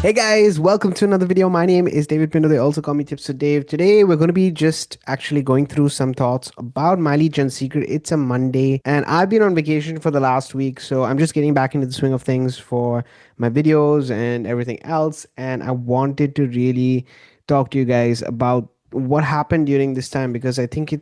Hey guys, welcome to another video. My name is David Pindo. They also call me Tips with Dave. Today we're going to be just actually going through some thoughts about My Lead Gen Secret. It's a Monday and I've been on vacation for the last week, so I'm just getting back into the swing of things for my videos and everything else. And I wanted to really talk to you guys about what happened during this time, because I think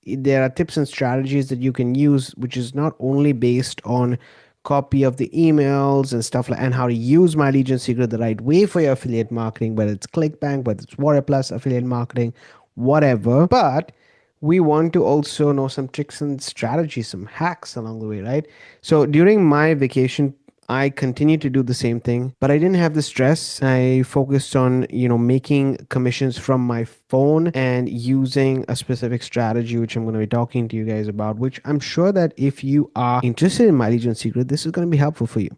there are tips and strategies that you can use, which is not only based on copy of the emails and stuff like, and how to use My Legion Secret the right way for your affiliate marketing, whether it's ClickBank, whether it's Warrior Plus affiliate marketing, whatever. But we want to also know some tricks and strategies, some hacks along the way, right? So during my vacation, I continued to do the same thing, but I didn't have the stress. I focused on, making commissions from my phone and using a specific strategy, which I'm going to be talking to you guys about, which I'm sure that if you are interested in My Legion Secret, this is going to be helpful for you.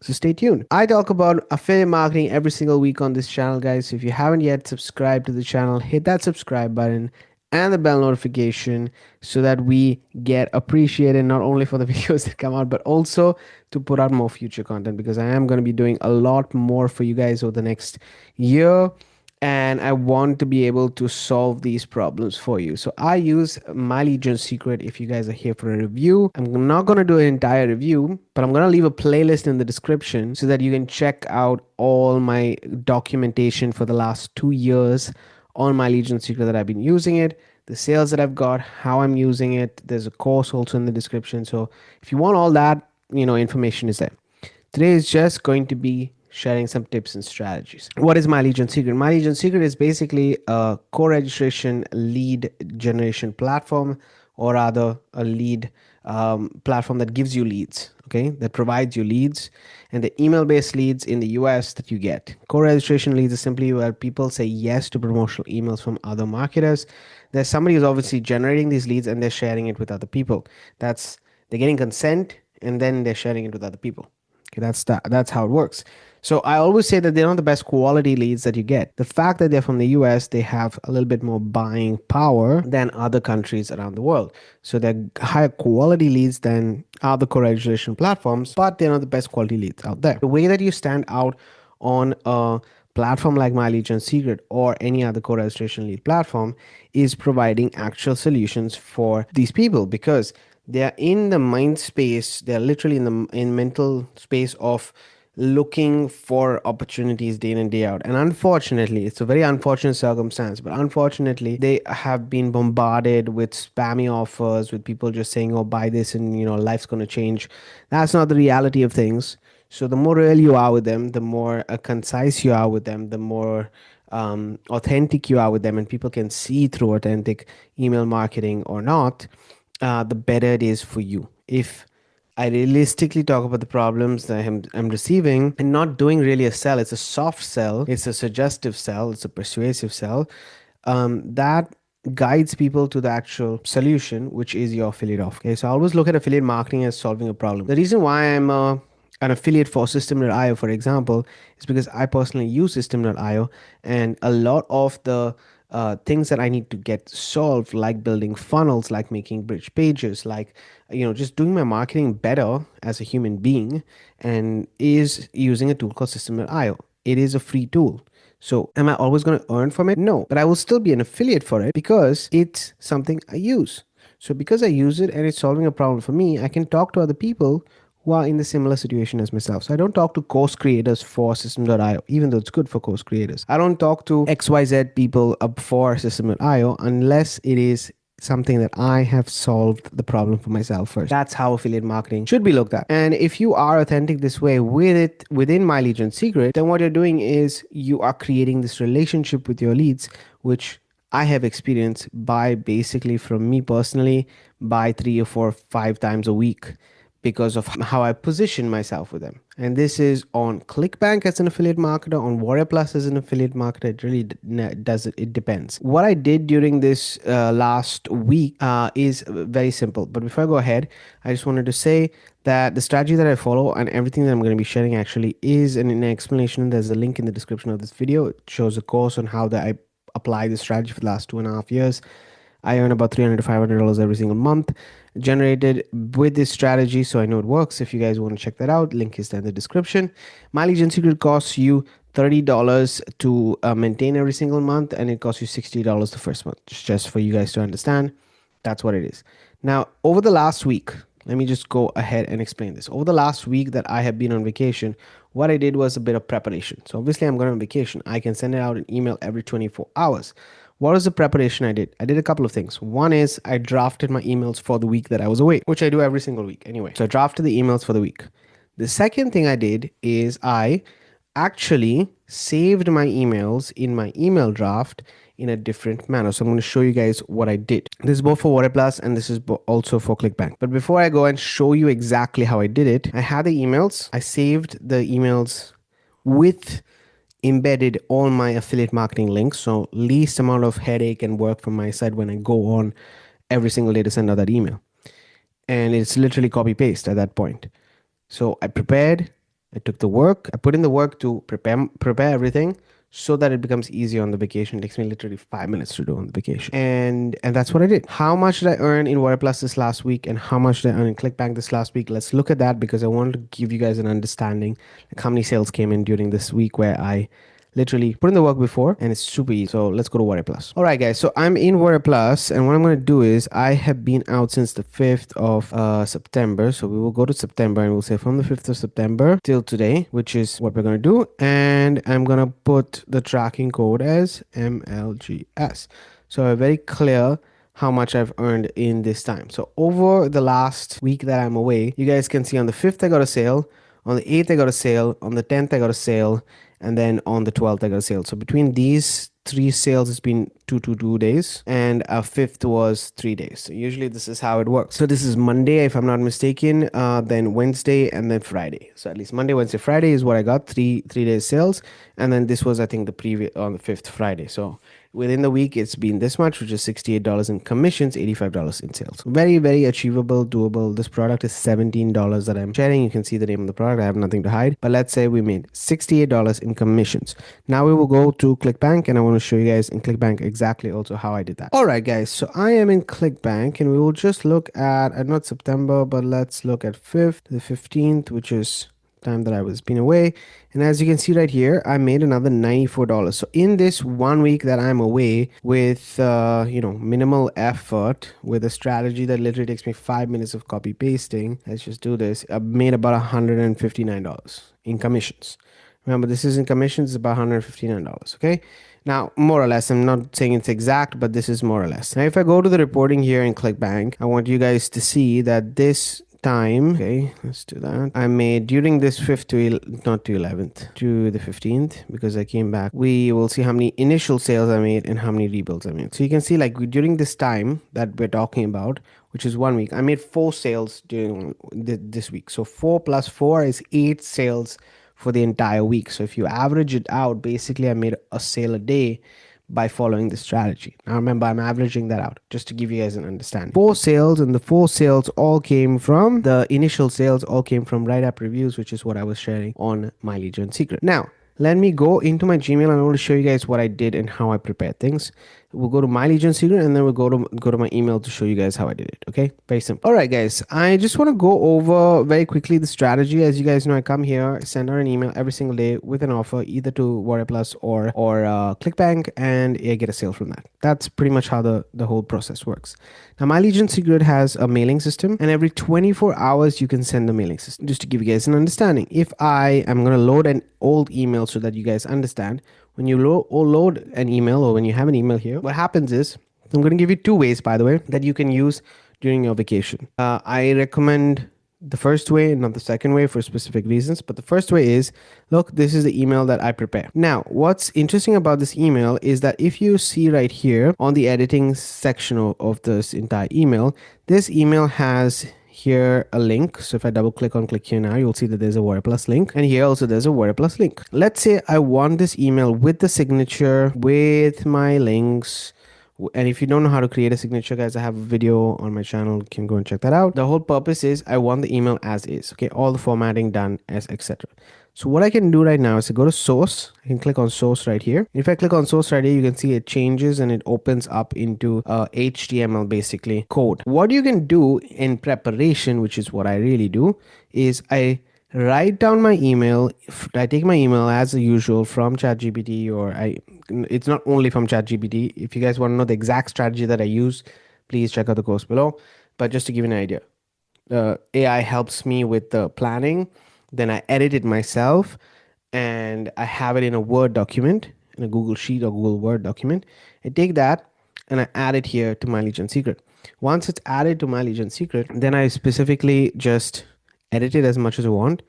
So stay tuned. I talk about affiliate marketing every single week on this channel, guys. So if you haven't yet subscribed to the channel, hit that subscribe button and the bell notification so that we get appreciated not only for the videos that come out, but also to put out more future content, because I am going to be doing a lot more for you guys over the next year. And I want to be able to solve these problems for you. So I use My Legion Secret. If you guys are here for a review, I'm not going to do an entire review, but I'm going to leave a playlist in the description so that you can check out all my documentation for the last 2 years on My Legion Secret that I've been using it, the sales that I've got, how I'm using it. There's a course also in the description. So if you want all that, information is there. Today is just going to be sharing some tips and strategies. What is My Legion Secret? My Legion Secret is basically a co-registration lead generation platform, or rather a lead platform that gives you leads, okay, that provides you leads, and the email-based leads in the US that you get. Co-registration leads is simply where people say yes to promotional emails from other marketers. There's somebody who's obviously generating these leads and they're sharing it with other people. They're getting consent and then they're sharing it with other people. Okay, that's how it works. So I always say that they're not the best quality leads that you get. The fact that they're from the US, they have a little bit more buying power than other countries around the world. So they're higher quality leads than other co-registration platforms, but they're not the best quality leads out there. The way that you stand out on a platform like My Legion Secret or any other co-registration lead platform is providing actual solutions for these people, because they're in the mind space, they're literally in the mental space of looking for opportunities day in and day out. And unfortunately, it's a very unfortunate circumstance, but unfortunately they have been bombarded with spammy offers, with people just saying, oh, buy this and life's going to change. That's not the reality of things. So the more real you are with them, the more concise you are with them, the more authentic you are with them, and people can see through authentic email marketing or not, the better it is for you. If I realistically talk about the problems that I'm receiving and not doing really a sell, it's a soft sell, it's a suggestive sell, it's a persuasive sell, that guides people to the actual solution, which is your affiliate offer. Okay, so I always look at affiliate marketing as solving a problem. The reason why I'm an affiliate for System.io, for example, is because I personally use System.io, and a lot of the things that I need to get solved, like building funnels, like making bridge pages, like just doing my marketing better as a human being, and is using a tool called System.io. It is a free tool. So am I always going to earn from it? No, but I will still be an affiliate for it because it's something I use. So because I use it and it's solving a problem for me, I can talk to other people who are in the similar situation as myself. So I don't talk to course creators for System.io, even though it's good for course creators. I don't talk to XYZ people up for System.io unless it is something that I have solved the problem for myself first. That's how affiliate marketing should be looked at. And if you are authentic this way with it within My Legion Secret, then what you're doing is you are creating this relationship with your leads, which I have experienced by basically, from me personally, by 3 or 4 or 5 times a week, because of how I position myself with them. And this is on ClickBank as an affiliate marketer, on Warrior Plus as an affiliate marketer. It really does it depends. What I did during this last week is very simple. But before I go ahead, I just wanted to say that the strategy that I follow and everything that I'm going to be sharing actually is an explanation. There's a link in the description of this video. It shows a course on how I apply this strategy for the last 2.5 years. I earn about $300 to $500 every single month, generated with this strategy, so I know it works. If you guys want to check that out, link is down in the description. My Lead Gen Secret costs you $30 to maintain every single month, and it costs you $60 the first month. Just for you guys to understand, that's what it is. Now, over the last week, let me just go ahead and explain this. Over the last week that I have been on vacation, what I did was a bit of preparation. So obviously I'm going on vacation. I can send it out an email every 24 hours. What was the preparation I did? I did a couple of things. One is I drafted my emails for the week that I was away, which I do every single week anyway. So I drafted the emails for the week. The second thing I did is I actually saved my emails in my email draft in a different manner. So I'm going to show you guys what I did. This is both for WordPress and this is also for ClickBank. But before I go and show you exactly how I did it, I had the emails. I saved the emails with embedded all my affiliate marketing links. So least amount of headache and work from my side when I go on every single day to send out that email. And it's literally copy paste at that point. So I prepared, I took the work, I put in the work to prepare everything so that it becomes easier on the vacation. It takes me literally 5 minutes to do on the vacation. And that's what I did. How much did I earn in WordPress this last week and how much did I earn in ClickBank this last week? Let's look at that because I wanted to give you guys an understanding like how many sales came in during this week where I literally put in the work before and it's super easy. So let's go to WordPress. All right, guys. So I'm in WordPress and what I'm going to do is I have been out since the 5th of September. So we will go to September and we'll say from the 5th of September till today, which is what we're going to do. And I'm going to put the tracking code as MLGS. So a very clear how much I've earned in this time. So over the last week that I'm away, you guys can see on the 5th, I got a sale. On the 8th, I got a sale. On the 10th, I got a sale. And then on the 12th, I got a sale. So between these 3 sales, it's been 2 days. And a 5th was 3 days. So usually this is how it works. So this is Monday, if I'm not mistaken, then Wednesday, and then Friday. So at least Monday, Wednesday, Friday is what I got, 3 days sales. And then this was, I think, the previous on the 5th Friday. So within the week, it's been this much, which is $68 in commissions, $85 in sales. Very, very achievable, doable. This product is $17 that I'm sharing. You can see the name of the product. I have nothing to hide. But let's say we made $68 in commissions. Now we will go to ClickBank, and I want to show you guys in ClickBank exactly also how I did that. All right, guys. So I am in ClickBank, and we will just look at not September, but let's look at 5th to the 15th, which is time that I was been away. And as you can see right here, I made another $94. So in this 1 week that I'm away with minimal effort, with a strategy that literally takes me 5 minutes of copy pasting, let's just do this. I made about $159 in commissions. Remember, this is in commissions, it's about $159. Okay, now more or less, I'm not saying it's exact, but this is more or less. Now if I go to the reporting here in ClickBank, I want you guys to see that this time, okay, let's do that. I made during this 5th to not to 11th to the 15th, because I came back, we will see how many initial sales I made and how many rebuilds I made. So you can see like during this time that we're talking about, which is 1 week, I made 4 sales during this week. So 4 plus 4 is 8 sales for the entire week. So if you average it out, basically I made a sale a day by following this strategy. Now remember, I'm averaging that out just to give you guys an understanding. 4 sales, and the 4 sales all came from the initial sales, all came from WriteApp reviews, which is what I was sharing on My Lead Gen Secret. Now let me go into my Gmail and I want to show you guys what I did and how I prepared things. We'll go to My Lead Gen Secret and then we'll go to my email to show you guys how I did it. Okay, very simple. All right, guys, I just want to go over very quickly the strategy. As you guys know, I come here, send out an email every single day with an offer, either to WordPress or ClickBank, and I get a sale from that. That's pretty much how the whole process works. Now, My Lead Gen Secret has a mailing system, and every 24 hours you can send the mailing system. Just to give you guys an understanding, if I am going to load an old email so that you guys understand, when you load an email, or when you have an email here, what happens is, I'm going to give you 2 ways, by the way, that you can use during your vacation. I recommend the first way, not the second way, for specific reasons. But the first way is, look, this is the email that I prepare. Now, what's interesting about this email is that if you see right here on the editing section of this entire email, this email has here a link. So if I double click on click here now, you'll see that there's a WordPress link, and here also there's a WordPress link. Let's say I want this email with the signature, with my links, And if you don't know how to create a signature, guys, I have a video on my channel. You can go and check that out. The whole purpose is I want the email as is. Okay, all the formatting done as etc. So what I can do right now is to go to source. I can click on source right here. If I click on source right here, you can see it changes and it opens up into HTML basically code. What you can do in preparation, which is what I really do, is I write down my email. I take my email as usual from ChatGPT, or it's not only from ChatGPT. If you guys want to know the exact strategy that I use, please check out the course below. But just to give you an idea, AI helps me with the planning. Then I edit it myself and I have it in a Word document, in a Google Sheet or Google Word document. I take that and I add it here to my Legion Secret. Once it's added to my Legion Secret, then I specifically just edit it as much as I want,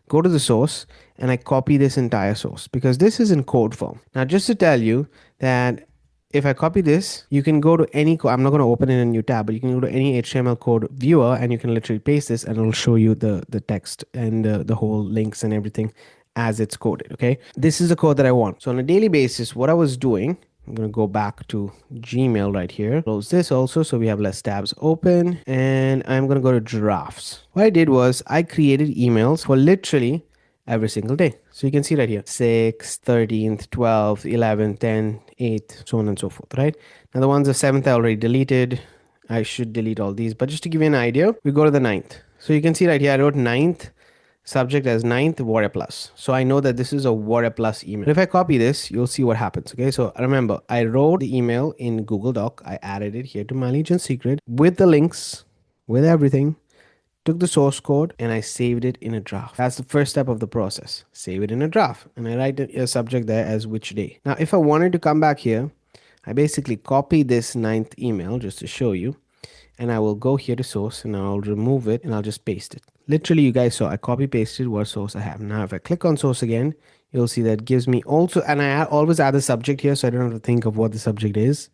go to the source, and I copy this entire source because this is in code form. Now, just to tell you that if I copy this, you can go to any I'm not going to open in a new tab, but you can go to any HTML code viewer and you can literally paste this and it'll show you the text and the whole links and everything as it's coded. Okay, this is the code that I want. So on a daily basis, what I was doing, I'm going to go back to Gmail right here, close this also so we have less tabs open, and I'm going to go to drafts. What I did was I created emails for literally every single day. So you can see right here, 6th, 13th, 12th, 11th, 10th, 8th, so on and so forth, right? Now the ones of 7th I already deleted. I should delete all these, but just to give you an idea, we go to the 9th. So you can see right here, I wrote 9th, subject as 9th, Warrior Plus. So I know that this is a Warrior Plus email. If I copy this, you'll see what happens. Okay, so remember, I wrote the email in Google Doc. I added it here to my Legion Secret with the links, with everything. Took the source code and I saved it in a draft. That's the first step of the process. Save it in a draft. And I write a subject there as which day. Now, if I wanted to come back here, I basically copy this 9th email just to show you. And I will go here to source and I'll remove it and I'll just paste it. Literally, you guys saw I copy pasted what source I have. Now, if I click on source again, you'll see that gives me also, and I always add the subject here so I don't have to think of what the subject is.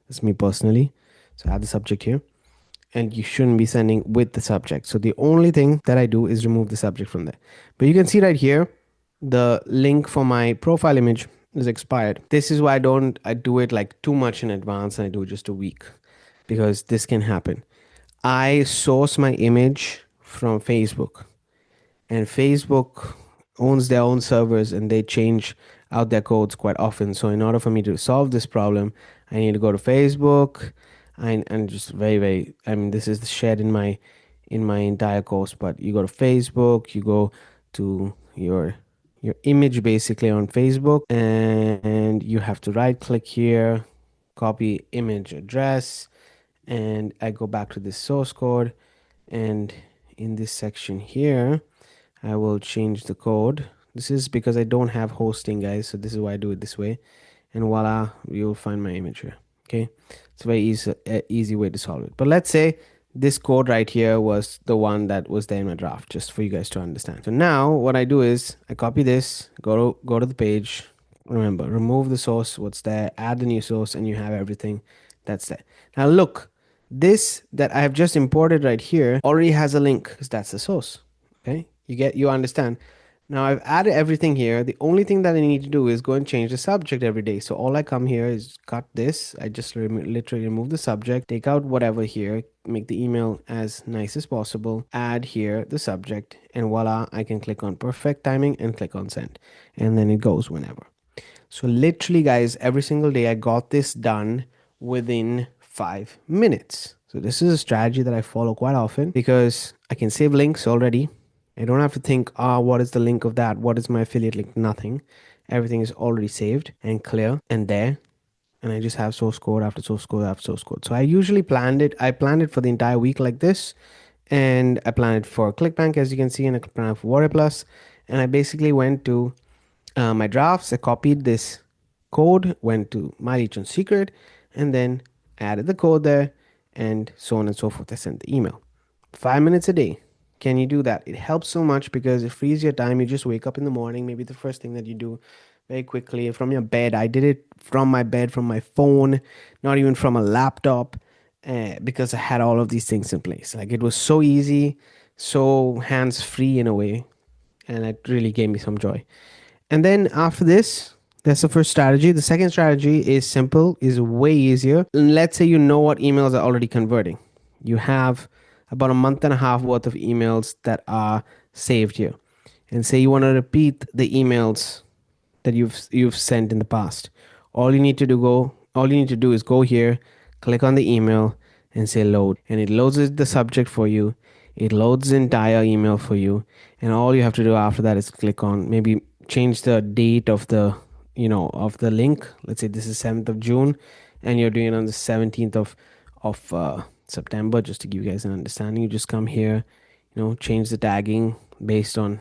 That's me personally. So I add the subject here. And you shouldn't be sending with the subject. So the only thing that I do is remove the subject from there. But you can see right here, the link for my profile image is expired. This is why I do it like too much in advance, and I do just a week because this can happen. I source my image from Facebook, and Facebook owns their own servers and they change out their codes quite often. So in order for me to solve this problem, I need to go to Facebook and just I mean, this is shared in my entire course, but you go to Facebook, you go to your image basically on Facebook, and you have to right click here, copy image address, and I go back to this source code, and in this section here I will change the code. This is because I don't have hosting, guys, so this is why I do it this way, and voila, you'll find my image here. Okay, it's a very easy way to solve it. But let's say this code right here was the one that was there in my draft, just for you guys to understand. So now what I do is I copy this, go to the page, remember, remove the source, what's there, add the new source, and you have everything that's there. Now look, this that I have just imported right here already has a link because that's the source. Okay, you understand. Now I've added everything here. The only thing that I need to do is go and change the subject every day. So all I come here is cut this. I just literally remove the subject, take out whatever here, make the email as nice as possible, add here the subject, and voila, I can click on perfect timing and click on send. And then it goes whenever. So literally, guys, every single day I got this done within 5 minutes. So this is a strategy that I follow quite often because I can save links already. I don't have to think, what is the link of that? What is my affiliate link? Nothing. Everything is already saved and clear and there. And I just have source code after source code after source code. So I usually planned it. I planned it for the entire week like this. And I planned it for ClickBank, as you can see, and I planned it for Warrior Plus. And I basically went to my drafts. I copied this code, went to my Legion Secret, and then added the code there, and so on and so forth. I sent the email. 5 minutes a day. Can you do that? It helps so much because it frees your time. You just wake up in the morning, maybe the first thing that you do very quickly from your bed. I did it from my bed, from my phone, not even from a laptop, because I had all of these things in place. Like, it was so easy, so hands-free in a way, and it really gave me some joy. And then after this, That's the first strategy. The second strategy is simple, is way easier. Let's say you know what emails are already converting. You have about a month and a half worth of emails that are saved here. And say you want to repeat the emails that you've sent in the past. All you need to do is go here, click on the email and say load, and it loads the subject for you. It loads the entire email for you, and all you have to do after that is click on, maybe change the date of the of the link. Let's say this is 7th of June and you're doing it on the 17th of September, just to give you guys an understanding. You just come here, change the tagging based on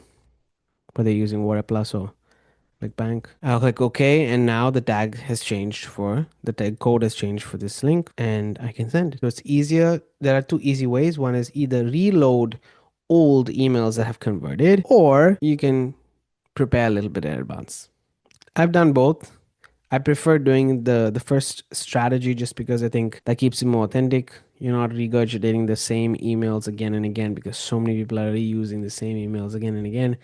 whether you're using WordPress or bank. I'll click OK, and now the tag has changed for the tag code has changed for this link, and I can send it. So it's easier. There are two easy ways. One is either reload old emails that have converted, or you can prepare a little bit in advance. I've done both. I prefer doing the first strategy just because I think that keeps it more authentic. You're not regurgitating the same emails again and again, because so many people are reusing the same emails again and again.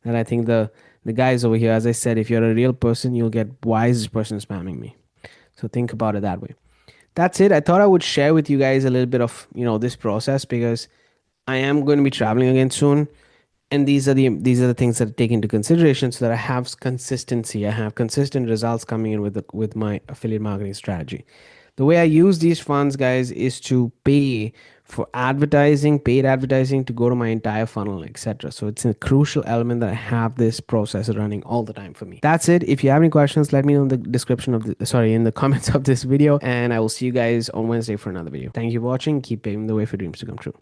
And I think the guys over here, as I said, if you're a real person, you'll get, why is this person spamming me? So think about it that way. That's it. I thought I would share with you guys a little bit of this process, because I am going to be traveling again soon. And these are the things that I take into consideration, so that I have consistency. I have consistent results coming in with my affiliate marketing strategy. The way I use these funds, guys, is to pay for advertising, paid advertising, to go to my entire funnel, etc. So it's a crucial element that I have this process running all the time for me. That's it. If you have any questions, let me know in the description of in the comments of this video, and I will see you guys on Wednesday for another video. Thank you for watching. Keep paving the way for dreams to come true.